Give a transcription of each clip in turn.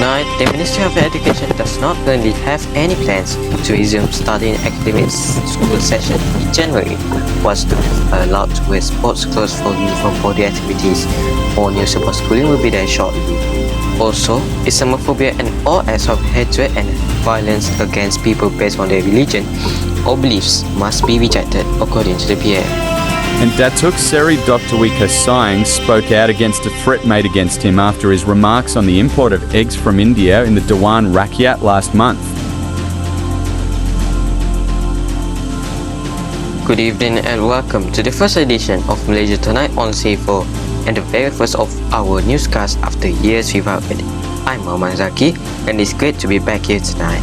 Tonight, the Ministry of Education does not currently have any plans to resume studying academic school session in January. While students are allowed to wear sports clothes for uniform for the activities, all news about schooling will be there shortly. Also, Islamophobia and all acts of hatred and violence against people based on their religion or beliefs must be rejected, according to the PM. And Datuk Seri Dr. Wika Singh spoke out against a threat made against him after his remarks on the import of eggs from India in the Dewan Rakyat last month. Good evening and welcome to the first edition of Malaysia Tonight on CInfo and the very first of our newscast after years without it. I'm Muhd Zaki and it's great to be back here tonight.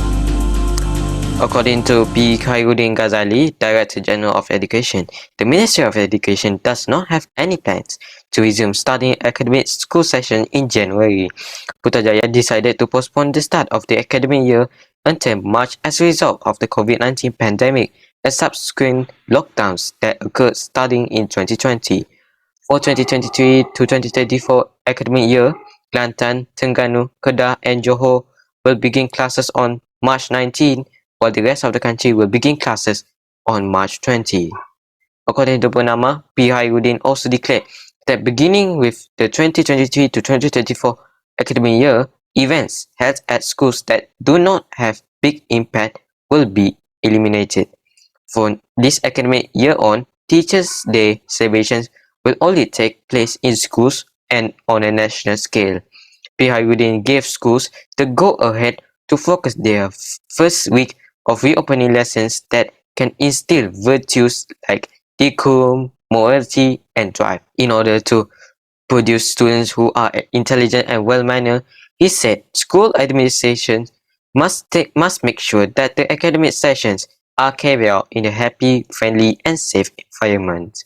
According to P. Khairuddin Ghazali, Director General of Education, the Ministry of Education does not have any plans to resume studying academic school session in January. Putrajaya decided to postpone the start of the academic year until March as a result of the COVID-19 pandemic and subsequent lockdowns that occurred starting in 2020. For 2023 to 2024 academic year, Kelantan, Terengganu, Kedah and Johor will begin classes on March 19, while the rest of the country will begin classes on March 20. According to Purnama, P. Khairuddin also declared that beginning with the 2023 to 2024 academic year, events held at schools that do not have big impact will be eliminated. For this academic year on, Teachers' Day celebrations will only take place in schools and on a national scale. P. Khairuddin gave schools the go-ahead to focus their first week of reopening lessons that can instill virtues like decorum, morality, and drive. In order to produce students who are intelligent and well-mannered, he said school administrations must make sure that the academic sessions are carried out in a happy, friendly, and safe environment.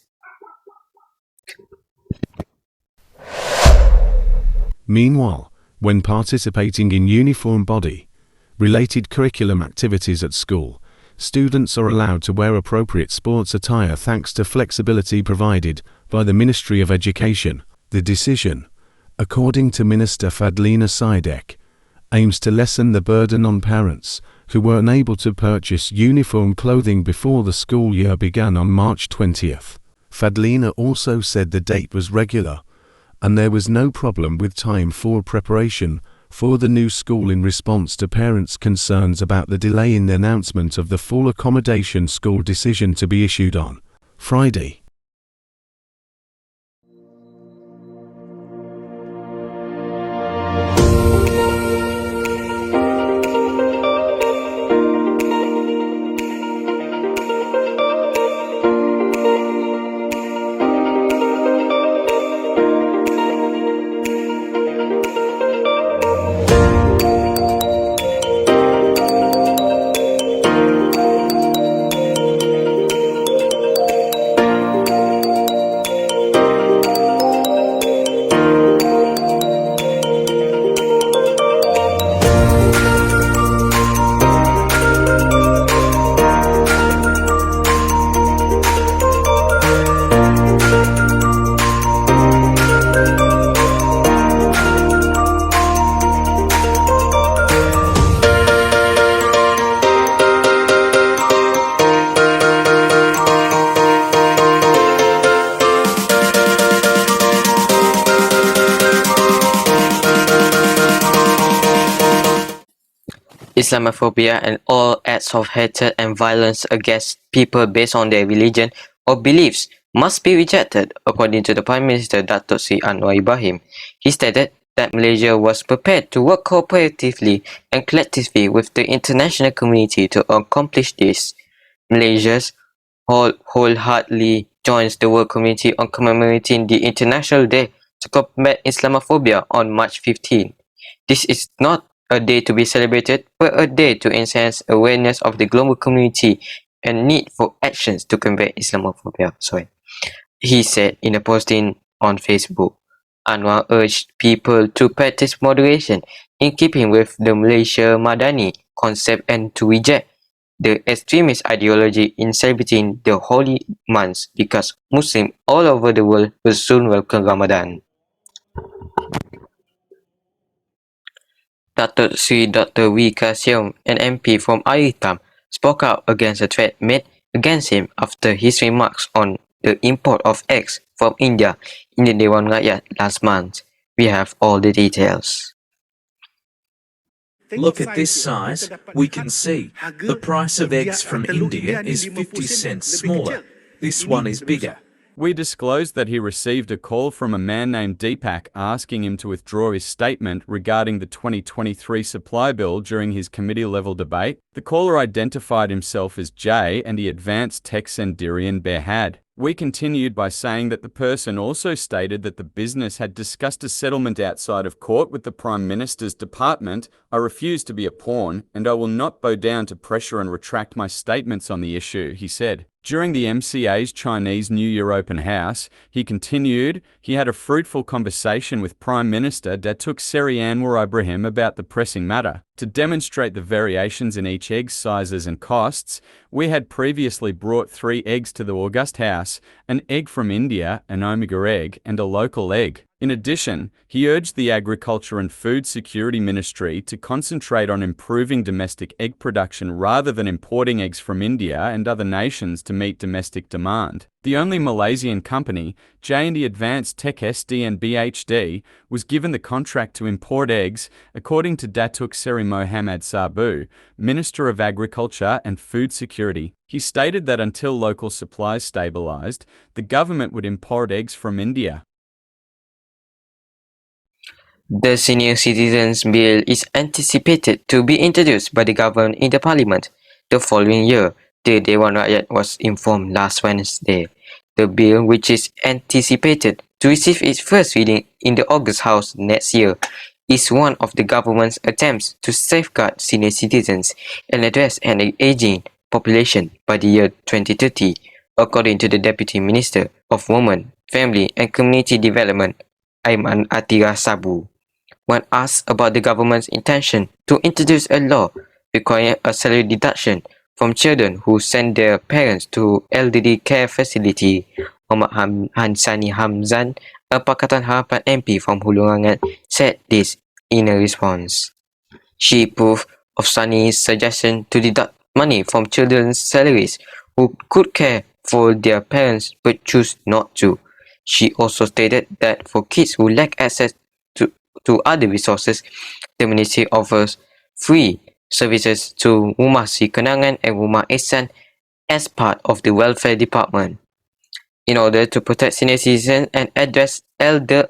Meanwhile, when participating in uniform body-related curriculum activities at school, students are allowed to wear appropriate sports attire thanks to flexibility provided by the Ministry of Education. The decision, according to Minister Fadlina Sidek, aims to lessen the burden on parents who were unable to purchase uniform clothing before the school year began on March 20th. Fadlina also said the date was regular and there was no problem with time for preparation for the new school in response to parents' concerns about the delay in the announcement of the full accommodation school decision to be issued on Friday. Islamophobia and all acts of hatred and violence against people based on their religion or beliefs must be rejected, according to the Prime Minister Datuk Seri Anwar Ibrahim. He stated that Malaysia was prepared to work cooperatively and collectively with the international community to accomplish this. Malaysia wholeheartedly joins the world community on commemorating the International Day to combat Islamophobia on March 15. This is not a day to be celebrated, but a day to enhance awareness of the global community and need for actions to combat Islamophobia. He said in a posting on Facebook. Anwar urged people to practice moderation in keeping with the Malaysia Madani concept and to reject the extremist ideology in celebrating the holy months because Muslims all over the world will soon welcome Ramadan. Datuk Sri Dr. Wee Ka Seong, an MP from Aritam, spoke out against a threat made against him after his remarks on the import of eggs from India in the Dewan Rakyat last month. We have all the details. Look at this size, we can see the price of eggs from India is 50 cents smaller. This one is bigger. We disclosed that he received a call from a man named Deepak asking him to withdraw his statement regarding the 2023 supply bill during his committee-level debate. The caller identified himself as Jay and he advanced text Sendirian Berhad. We continued by saying that the person also stated that the business had discussed a settlement outside of court with the Prime Minister's department. I refuse to be a pawn and I will not bow down to pressure and retract my statements on the issue, he said. During the MCA's Chinese New Year open house, he continued, he had a fruitful conversation with Prime Minister Datuk Seri Anwar Ibrahim about the pressing matter. To demonstrate the variations in each egg's sizes and costs, we had previously brought 3 eggs to the August House, an egg from India, an omega egg, and a local egg. In addition, he urged the Agriculture and Food Security Ministry to concentrate on improving domestic egg production rather than importing eggs from India and other nations to meet domestic demand. The only Malaysian company, J&E Advanced Tech SD and BHD, was given the contract to import eggs, according to Datuk Seri Mohammad Sabu, Minister of Agriculture and Food Security. He stated that until local supplies stabilised, the government would import eggs from India. The Senior Citizens Bill is anticipated to be introduced by the government in the parliament the following year, the Dewan Rakyat was informed last Wednesday. The bill, which is anticipated to receive its first reading in the August House next year, is one of the government's attempts to safeguard senior citizens and address an aging population by the year 2030, according to the Deputy Minister of Women, Family and Community Development, Aiman Atira Sabu. When asked about the government's intention to introduce a law requiring a salary deduction from children who send their parents to elderly care facility, Muhammad Hansani Hamzan, a Pakatan Harapan MP from Hulu Rangan, said this in a response. She approved of Sani's suggestion to deduct money from children's salaries who could care for their parents but choose not to. She also stated that for kids who lack access to other resources, the ministry offers free services to Rumah Si Kenangan and Rumah Ihsan as part of the welfare department. In order to protect senior citizens and address elder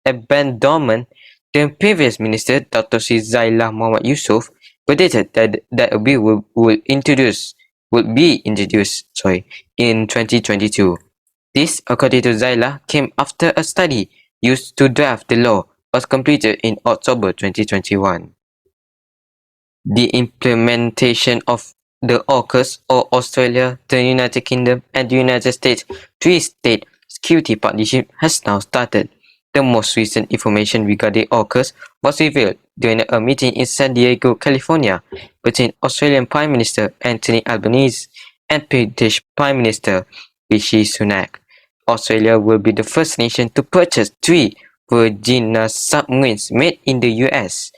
abandonment, the previous minister, Dr. Sri Zailah Muhammad Yusof, predicted that a bill would be introduced in 2022. This, according to Zailah, came after a study used to draft the law was completed in October 2021. The implementation of the AUKUS, or Australia, the United Kingdom and the United States three-state security partnership, has now started. The most recent information regarding AUKUS was revealed during a meeting in San Diego, California, between Australian Prime Minister Anthony Albanese and British Prime Minister Rishi Sunak. Australia will be the first nation to purchase 3 Virginia submarines made in the US,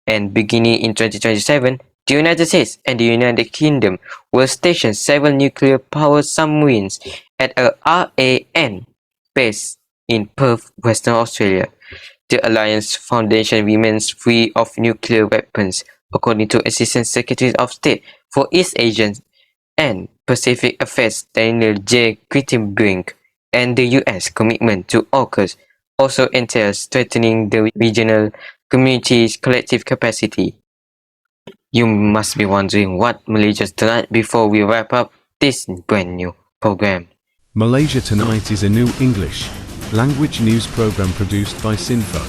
and beginning in 2027, the United States and the United Kingdom will station 7 nuclear-powered submarines at a RAN base in Perth, Western Australia. The Alliance Foundation remains free of nuclear weapons, according to Assistant Secretary of State for East Asian and Pacific Affairs Daniel J. Crittenbrink, and the US commitment to AUKUS also entails strengthening the regional community's collective capacity. You must be wondering what Malaysia Tonight before we wrap up this brand new program. Malaysia Tonight is a new English language news program produced by CInfo,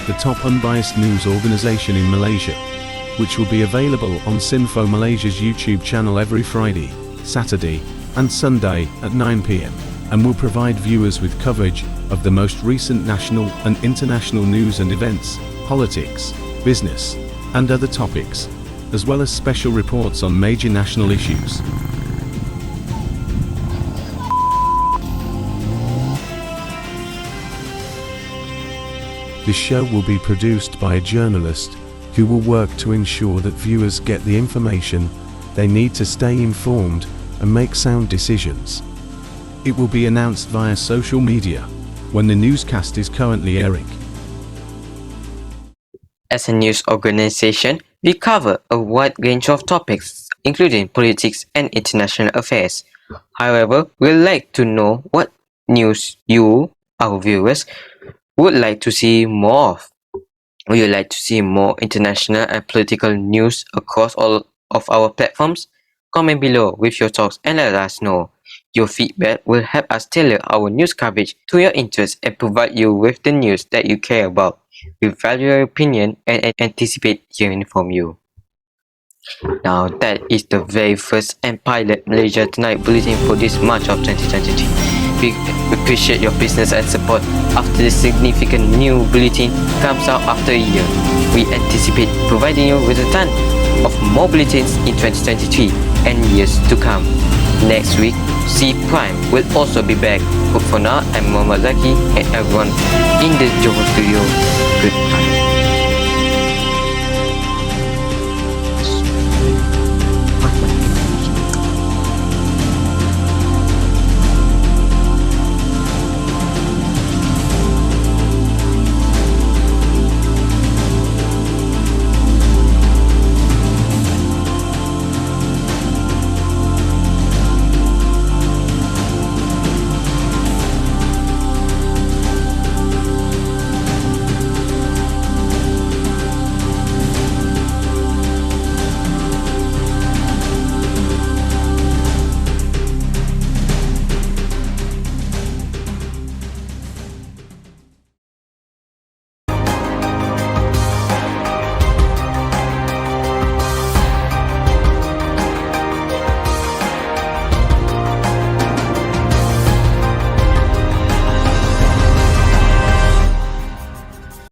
the top unbiased news organization in Malaysia, which will be available on CInfo Malaysia's YouTube channel every Friday, Saturday and Sunday at 9 p.m. and will provide viewers with coverage of the most recent national and international news and events, politics, business, and other topics, as well as special reports on major national issues. The show will be produced by a journalist who will work to ensure that viewers get the information they need to stay informed and make sound decisions. It will be announced via social media when the newscast is currently airing. As a news organization, we cover a wide range of topics, including politics and international affairs. However, we'd like to know what news you, our viewers, would like to see more of. Would you like to see more international and political news across all of our platforms? Comment below with your thoughts and let us know. Your feedback will help us tailor our news coverage to your interests and provide you with the news that you care about. We value your opinion and anticipate hearing from you. Now that is the very first and pilot Malaysia Tonight bulletin for this March of 2023. We appreciate your business and support. After the significant new bulletin comes out after a year, we anticipate providing you with a ton of more bulletins in 2023 and years to come. Next week, C Prime will also be back. But for now, I'm Muhd Zaki and everyone in the Johor studio. Goodbye.